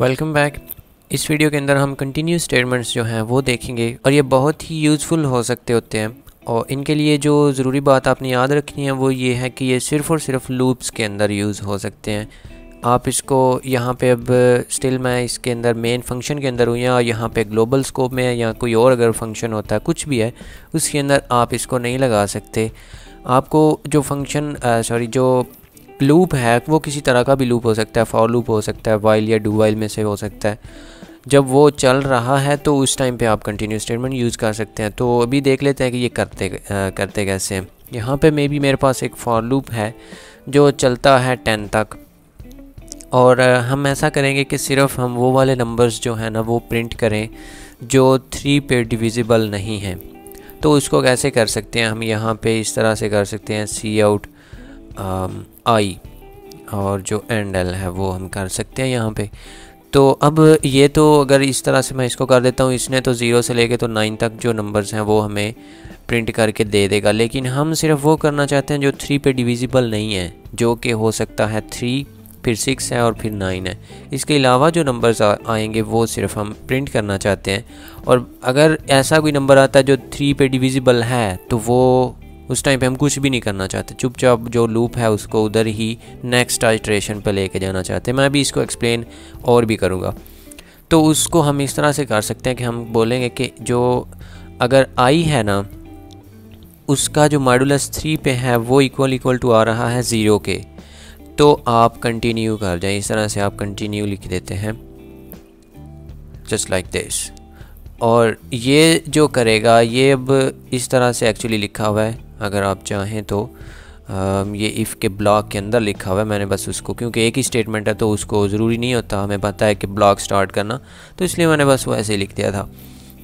Welcome back. इस video के अंदर हम कंटिन्यूस स्टेटमेंट्स जो हैं वो देखेंगे और ये बहुत ही यूज़फुल हो सकते होते हैं। और इनके लिए जो ज़रूरी बात आपने याद रखनी है वो ये है कि ये सिर्फ़ और सिर्फ लूप्स के अंदर यूज़ हो सकते हैं। आप इसको यहाँ पे अब स्टिल मैं इसके अंदर मेन फंक्शन के अंदर हूँ या यहाँ पे ग्लोबल स्कोप में है या कोई और अगर फंक्शन होता है कुछ भी है उसके अंदर आप इसको नहीं लगा सकते। आपको जो फंक्शन जो लूप है वो किसी तरह का भी लूप हो सकता है, फॉर लूप हो सकता है, वाइल या डू वाइल में से हो सकता है। जब वो चल रहा है तो उस टाइम पे आप कंटिन्यूस स्टेटमेंट यूज़ कर सकते हैं। तो अभी देख लेते हैं कि ये करते कैसे हैं। यहाँ पे मेरे पास एक फॉर लूप है जो चलता है 10 तक और हम ऐसा करेंगे कि सिर्फ हम वो वाले नंबर्स जो हैं ना वो प्रिंट करें जो 3 पे डिविजिबल नहीं हैं। तो उसको कैसे कर सकते हैं हम यहाँ पे इस तरह से कर सकते हैं, सी आउट आई और जो एंड एल है वो हम कर सकते हैं यहाँ पे। तो अब ये तो अगर इस तरह से मैं इसको कर देता हूँ, इसने तो 0 से लेके तो 9 तक जो नंबर्स हैं वो हमें प्रिंट करके दे देगा। लेकिन हम सिर्फ वो करना चाहते हैं जो 3 पे डिविजिबल नहीं है, जो कि हो सकता है 3 फिर 6 है और फिर 9 है। इसके अलावा जो नंबर्स आएंगे वो सिर्फ हम प्रिंट करना चाहते हैं। और अगर ऐसा कोई नंबर आता है जो 3 पे डिविजिबल है तो वो उस टाइम पे हम कुछ भी नहीं करना चाहते, चुपचाप जो लूप है उसको उधर ही नेक्स्ट आइट्रेशन पे लेके जाना चाहते हैं। मैं भी इसको एक्सप्लेन और भी करूँगा। तो उसको हम इस तरह से कर सकते हैं कि हम बोलेंगे कि जो अगर आई है ना उसका जो मॉडुलस 3 पे है वो इक्वल टू आ रहा है 0 के, तो आप कंटिन्यू कर जाएं। इस तरह से आप कंटिन्यू लिख देते हैं जस्ट लाइक दिस। और ये जो करेगा ये अब इस तरह से एक्चुअली लिखा हुआ है। अगर आप चाहें तो ये इफ़ के ब्लॉक के अंदर लिखा हुआ है। मैंने बस उसको, क्योंकि एक ही स्टेटमेंट है तो उसको ज़रूरी नहीं होता, हमें पता है कि ब्लॉक स्टार्ट करना, तो इसलिए मैंने बस वो ऐसे लिख दिया था।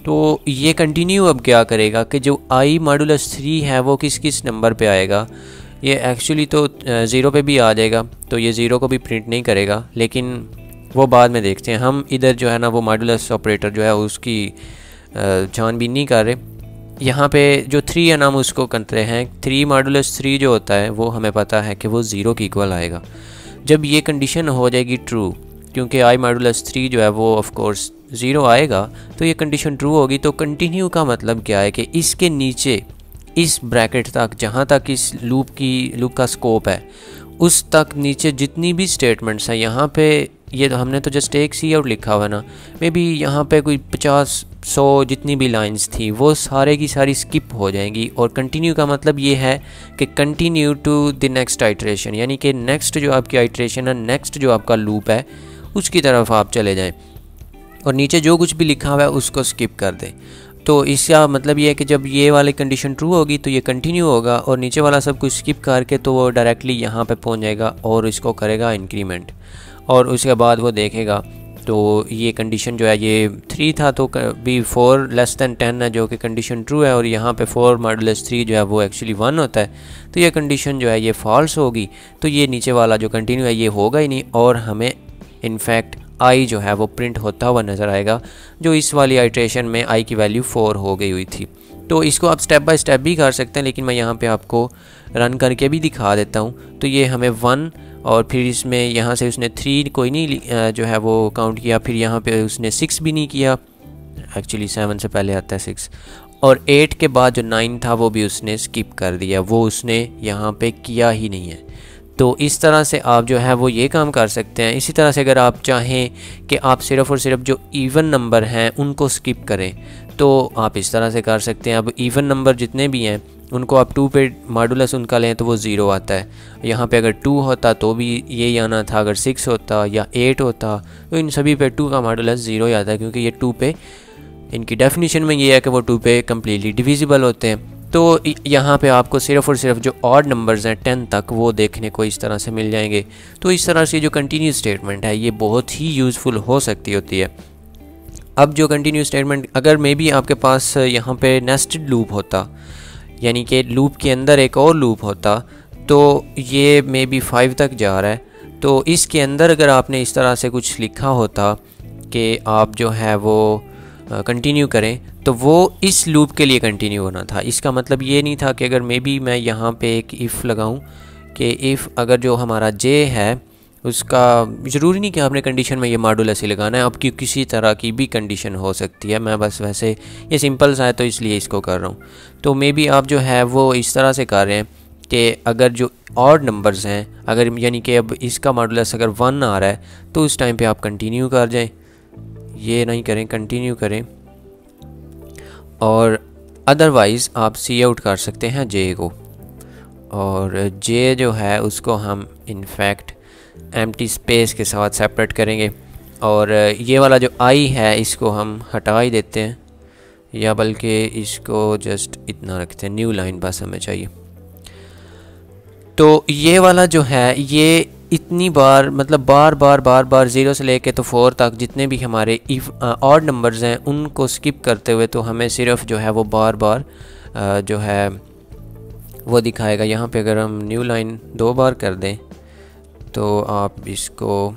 तो ये कंटिन्यू अब क्या करेगा कि जो आई मॉडुलस 3 है वो किस किस नंबर पे आएगा। ये एक्चुअली तो 0 पे भी आ जाएगा, तो ये 0 को भी प्रिंट नहीं करेगा, लेकिन वो बाद में देखते हैं। हम इधर जो है ना वो मॉडुलस ऑपरेटर जो है उसकी छानबीन नहीं कर रहे। यहाँ पे जो 3 है ना हम उसको करते हैं 3 मॉडुलस 3 जो होता है वो हमें पता है कि वो 0 की इक्वल आएगा। जब ये कंडीशन हो जाएगी ट्रू, क्योंकि आई मॉडुलस 3 जो है वो ऑफ कोर्स 0 आएगा, तो ये कंडीशन ट्रू होगी। तो कंटिन्यू का मतलब क्या है कि इसके नीचे इस ब्रैकेट तक, जहाँ तक इस लूप का स्कोप है उस तक नीचे जितनी भी स्टेटमेंट्स हैं, यहाँ पे ये हमने तो जस्ट एक सी आउट लिखा हुआ ना, मे बी यहाँ पे कोई 50-100 जितनी भी लाइंस थी वो सारे की सारी स्किप हो जाएंगी। और कंटिन्यू का मतलब ये है कि continue to the next iteration, यानी कि नेक्स्ट जो आपकी आइट्रेशन है, नेक्स्ट जो आपका लूप है उसकी तरफ आप चले जाएं और नीचे जो कुछ भी लिखा हुआ है उसको स्किप कर दें। तो इसका मतलब ये है कि जब ये वाली कंडीशन ट्रू होगी तो ये कंटिन्यू होगा और नीचे वाला सब कुछ स्किप करके तो वो डायरेक्टली यहाँ पे पहुँच जाएगा और इसको करेगा इंक्रीमेंट। और उसके बाद वो देखेगा तो ये कंडीशन जो है ये 3 था तो भी 4 लेस दैन 10 है, जो कि कंडीशन ट्रू है। और यहाँ पे 4 मॉडुलस 3 जो है वो एक्चुअली 1 होता है, तो ये कंडीशन जो है ये फॉल्स होगी। तो ये नीचे वाला जो कंटिन्यू है ये होगा ही नहीं और हमें इनफैक्ट आई जो है वो प्रिंट होता हुआ नज़र आएगा, जो इस वाली आइट्रेशन में आई की वैल्यू 4 हो गई हुई थी। तो इसको आप स्टेप बाय स्टेप भी कर सकते हैं, लेकिन मैं यहाँ पे आपको रन करके भी दिखा देता हूँ। तो ये हमें 1 और फिर इसमें यहाँ से उसने 3 कोई नहीं जो है वो काउंट किया, फिर यहाँ पे उसने 6 भी नहीं किया, एक्चुअली 7 से पहले आता है 6, और 8 के बाद जो 9 था वो भी उसने स्किप कर दिया, वो उसने यहाँ पे किया ही नहीं है। तो इस तरह से आप जो है वो ये काम कर सकते हैं। इसी तरह से अगर आप चाहें कि आप सिर्फ़ और सिर्फ जो इवन नंबर हैं उनको स्किप करें तो आप इस तरह से कर सकते हैं। अब इवन नंबर जितने भी हैं उनको आप 2 पे मॉडुलस उनका लें तो वो 0 आता है। यहाँ पे अगर 2 होता तो भी यही आना था, अगर 6 होता या 8 होता तो इन सभी पे 2 का मॉडुलस 0 ही आता है, क्योंकि ये 2 पे, इनकी डेफिनेशन में ये है कि वो 2 पे कम्प्लीटली डिविजिबल होते हैं। तो यहाँ पे आपको सिर्फ़ और सिर्फ जो ऑड नंबर्स हैं 10 तक वो देखने को इस तरह से मिल जाएंगे। तो इस तरह से जो कंटिन्यू स्टेटमेंट है ये बहुत ही यूज़फुल हो सकती होती है। अब जो कंटिन्यू स्टेटमेंट, अगर मे बी आपके पास यहाँ पे नेस्टेड लूप होता, यानी कि लूप के अंदर एक और लूप होता, तो ये मे बी 5 तक जा रहा है, तो इसके अंदर अगर आपने इस तरह से कुछ लिखा होता कि आप जो है वो कंटिन्यू करें, तो वो इस लूप के लिए कंटिन्यू होना था। इसका मतलब ये नहीं था कि अगर मे बी मैं यहाँ पे एक इफ़ लगाऊँ कि इफ़ अगर जो हमारा जे है उसका ज़रूरी नहीं कि आपने कंडीशन में ये मॉडुलस ही लगाना है, आपकी किसी तरह की भी कंडीशन हो सकती है। मैं बस वैसे ये सिंपल सा है तो इसलिए इसको कर रहा हूँ। तो मे बी आप जो है वो इस तरह से कर रहे हैं कि अगर जो ऑड नंबर्स हैं, अगर यानी कि अब इसका मॉडुलस अगर 1 आ रहा है तो उस टाइम पे आप कंटिन्यू कर जाएं, ये नहीं करें, कंटिन्यू करें। और अदरवाइज़ आप सी आउट कर सकते हैं जे को, और जे जो है उसको हम इनफैक्ट एम्प्टी स्पेस के साथ सेपरेट करेंगे। और ये वाला जो आई है इसको हम हटा ही देते हैं, या बल्कि इसको जस्ट इतना रखते हैं, न्यू लाइन बस हमें चाहिए। तो ये वाला जो है ये इतनी बार, मतलब बार बार 0 से लेके तो 4 तक जितने भी हमारे ऑड नंबर्स हैं उनको स्किप करते हुए तो हमें सिर्फ जो है वो बार जो है वो दिखाएगा। यहाँ पे अगर हम न्यू लाइन 2 बार कर दें तो आप इसको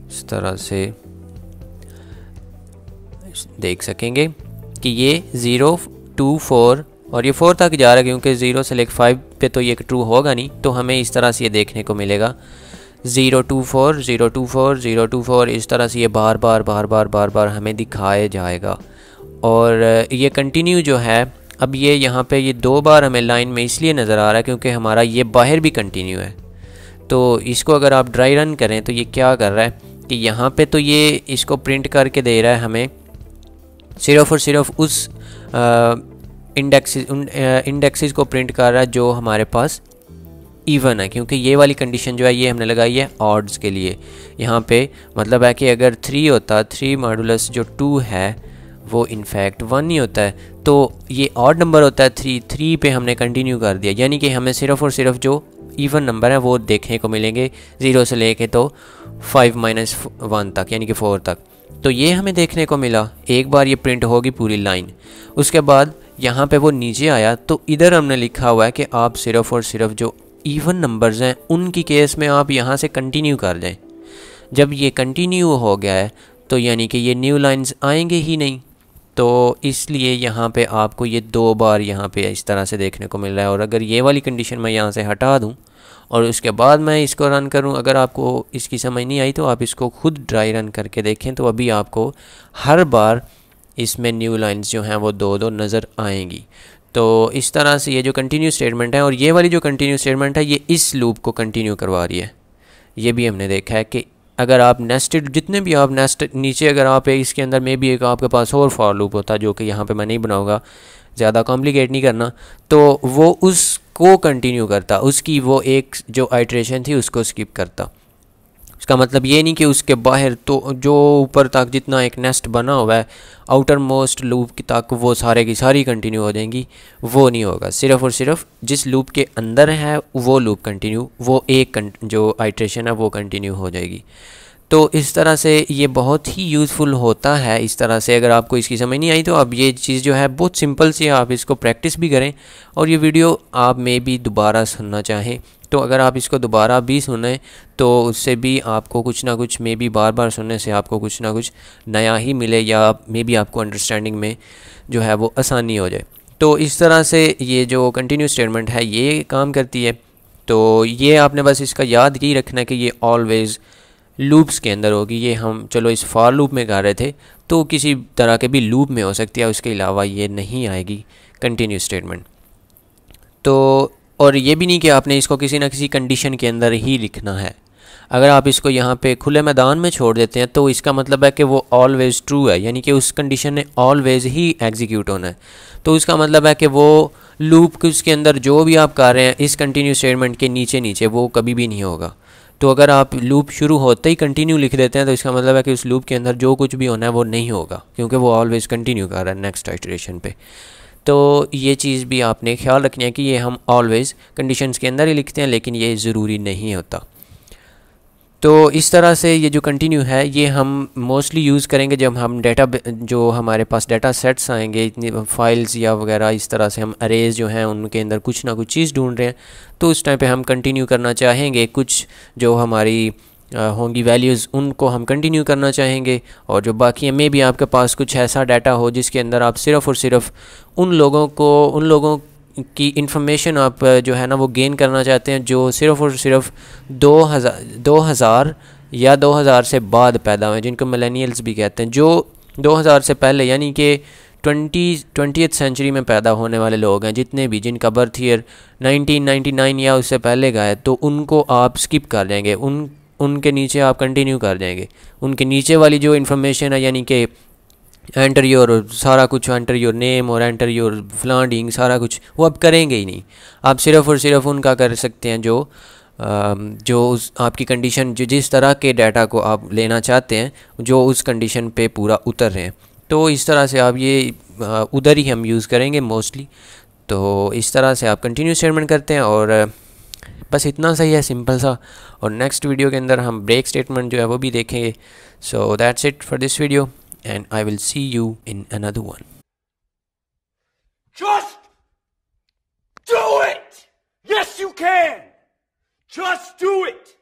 इस तरह से देख सकेंगे कि ये 0 2 4 और ये 4 तक जा रहा है, क्योंकि 0 से लेकर 5 पे तो ये ट्रू होगा नहीं, तो हमें इस तरह से ये देखने को मिलेगा 0 2 4 0 2 4 0 2 4, इस तरह से ये बार बार हमें दिखाया जाएगा। और ये कंटिन्यू जो है, अब ये यहाँ पे ये 2 बार हमें लाइन में इसलिए नज़र आ रहा है क्योंकि हमारा ये बाहर भी कंटिन्यू है। तो इसको अगर आप ड्राई रन करें तो ये क्या कर रहा है कि यहाँ पे तो ये इसको प्रिंट करके दे रहा है हमें सिर्फ और सिर्फ उस इंडेक्सेस को प्रिंट कर रहा है जो हमारे पास इवन है, क्योंकि ये वाली कंडीशन जो है ये हमने लगाई है ऑड्स के लिए। यहाँ पे मतलब है कि अगर 3 होता, 3 मॉडुलस जो 2 है वो इनफैक्ट 1 ही होता है, तो ये ऑड नंबर होता है 3 पे हमने कंटिन्यू कर दिया, यानी कि हमें सिर्फ और सिर्फ जो इवन नंबर है वो देखने को मिलेंगे 0 से लेके तो 5 - 1 तक, यानी कि 4 तक। तो ये हमें देखने को मिला, एक बार ये प्रिंट होगी पूरी लाइन। उसके बाद यहाँ पे वो नीचे आया तो इधर हमने लिखा हुआ है कि आप सिर्फ और सिर्फ जो इवन नंबर्स हैं उनकी केस में आप यहाँ से कंटिन्यू कर दें। जब ये कंटिन्यू हो गया है तो यानी कि ये न्यू लाइंस आएंगे ही नहीं, तो इसलिए यहाँ पे आपको ये 2 बार यहाँ पे इस तरह से देखने को मिल रहा है। और अगर ये वाली कंडीशन मैं यहाँ से हटा दूँ और उसके बाद मैं इसको रन करूँ, अगर आपको इसकी समझ नहीं आई तो आप इसको खुद ड्राई रन करके देखें, तो अभी आपको हर बार इसमें न्यू लाइंस जो हैं वो 2 नज़र आएंगी। तो इस तरह से ये जो कंटिन्यू स्टेटमेंट है, और ये वाली जो कंटिन्यू स्टेटमेंट है ये इस लूप को कंटिन्यू करवा रही है। ये भी हमने देखा है कि अगर आप नेस्टेड जितने भी आप नेस्ट नीचे अगर आप इसके अंदर में भी एक आपके पास और फॉर लूप होता, जो कि यहाँ पे मैं नहीं बनाऊँगा, ज़्यादा कॉम्प्लिकेट नहीं करना, तो वो उसको कंटिन्यू करता, उसकी वो एक जो आइट्रेशन थी उसको स्किप करता। इसका मतलब ये नहीं कि उसके बाहर तो जो ऊपर तक जितना एक नेस्ट बना हुआ है आउटर मोस्ट लूप की तक वो सारे की सारी कंटिन्यू हो जाएंगी, वो नहीं होगा। सिर्फ और सिर्फ जिस लूप के अंदर है वो लूप कंटिन्यू, वो एक जो आइट्रेशन है वो कंटिन्यू हो जाएगी। तो इस तरह से ये बहुत ही यूज़फुल होता है। इस तरह से अगर आपको इसकी समझ नहीं आई तो अब ये चीज़ जो है बहुत सिंपल सी है, आप इसको प्रैक्टिस भी करें और ये वीडियो आप में भी दोबारा सुनना चाहें तो अगर आप इसको दोबारा भी सुने तो उससे भी आपको कुछ ना कुछ मे बी बार बार सुनने से आपको कुछ ना कुछ नया ही मिले, या मे बी आपको अंडरस्टैंडिंग में जो है वो आसानी हो जाए। तो इस तरह से ये जो कंटिन्यू स्टेटमेंट है ये काम करती है। तो ये आपने बस इसका याद ही रखना है कि ये ऑलवेज़ लूप्स के अंदर होगी। ये हम चलो इस फॉर लूप में कर रहे थे तो किसी तरह के भी लूप में हो सकती है, उसके अलावा ये नहीं आएगी कंटिन्यू स्टेटमेंट। तो और ये भी नहीं कि आपने इसको किसी ना किसी कंडीशन के अंदर ही लिखना है। अगर आप इसको यहाँ पे खुले मैदान में छोड़ देते हैं तो इसका मतलब है कि वो ऑलवेज़ ट्रू है, यानी कि उस कंडीशन ने ऑलवेज़ ही एग्जीक्यूट होना है। तो उसका मतलब है कि वो लूप के उसके अंदर जो भी आप कर रहे हैं इस कंटिन्यू स्टेटमेंट के नीचे नीचे वो कभी भी नहीं होगा। तो अगर आप लूप शुरू होते ही कंटिन्यू लिख देते हैं तो इसका मतलब है कि उस लूप के अंदर जो कुछ भी होना है वो नहीं होगा, क्योंकि वो ऑलवेज़ कंटिन्यू कर रहा है नेक्स्ट आइटरेशन पे। तो ये चीज़ भी आपने ख्याल रखनी है कि ये हम ऑलवेज़ कंडीशंस के अंदर ही लिखते हैं, लेकिन ये ज़रूरी नहीं होता। तो इस तरह से ये जो कंटिन्यू है ये हम मोस्टली यूज़ करेंगे जब हम डाटा जो हमारे पास डाटा सेट्स आएंगे, इतनी फाइल्स या वगैरह इस तरह से हम अरेज जो हैं उनके अंदर कुछ ना कुछ चीज़ ढूंढ रहे हैं, तो उस टाइम पे हम कंटिन्यू करना चाहेंगे। कुछ जो हमारी होंगी वैल्यूज़ उनको हम कंटिन्यू करना चाहेंगे, और जो बाकी में भी आपके पास कुछ ऐसा डाटा हो जिसके अंदर आप सिर्फ़ और सिर्फ उन लोगों की इंफॉर्मेशन आप जो है ना वो गेन करना चाहते हैं जो सिर्फ़ और सिर्फ 2000 या 2000 से बाद पैदा हुए, जिनको मिलेनियल्स भी कहते हैं, जो 2000 से पहले यानी कि 20th सेंचुरी में पैदा होने वाले लोग हैं, जितने भी जिनका बर्थ ईयर 1999 या उससे पहले का है, तो उनको आप स्किप कर देंगे, उनके नीचे आप कंटिन्यू कर देंगे। उनके नीचे वाली जो इन्फॉर्मेशन है यानी कि एंटर योर सारा कुछ, एंटर योर नेम और एंटर योर फ्लाडिंग सारा कुछ, वो आप करेंगे ही नहीं। आप सिर्फ़ और सिर्फ उनका कर सकते हैं जो उस आपकी कंडीशन, जो जिस तरह के डाटा को आप लेना चाहते हैं, जो उस कंडीशन पे पूरा उतर रहे हैं। तो इस तरह से आप ये उधर ही हम यूज़ करेंगे मोस्टली। तो इस तरह से आप कंटिन्यू स्टेटमेंट करते हैं और बस इतना सही है, सिंपल सा। और नेक्स्ट वीडियो के अंदर हम ब्रेक स्टेटमेंट जो है वो भी देखेंगे। So that's it for this video and I will see you in another one. Just do it! Yes, you can! Just do it!